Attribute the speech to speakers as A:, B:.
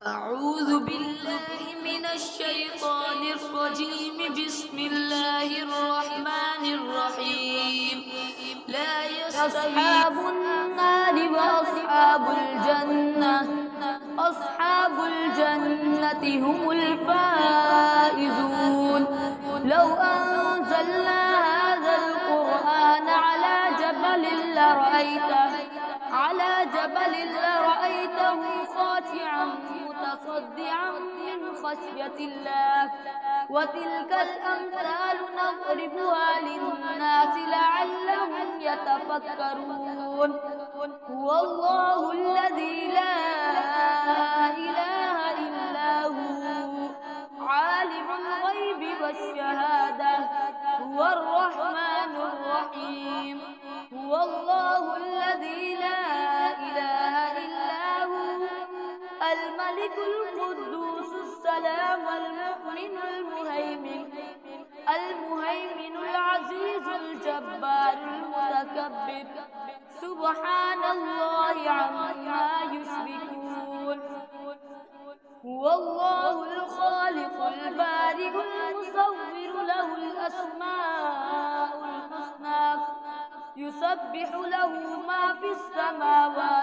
A: أعوذ بالله من الشيطان الرجيم. بسم الله الرحمن الرحيم. لا يستوي أصحاب النار وأصحاب الجنة. أصحاب الجنة هم الفائزون. لو أنزلنا هذا القرآن على جبل لرأيته خاشعا متصدعا من خشية الله. وتلك الأمثال نضربها للناس لعلهم يتفكرون. هو الله الذي لا إله إلا هو عالم الغيب والشهادة. هو الرحمن الرحيم. هو الله الذي لا إله إلا هو الملك القدوس السلام المؤمن المهيمن العزيز الجبار المتكبر. سبحان الله عما يشركون. هو الله الخالق البارئ المصور له الأسماء الحسنى. يسبح له ما في السماوات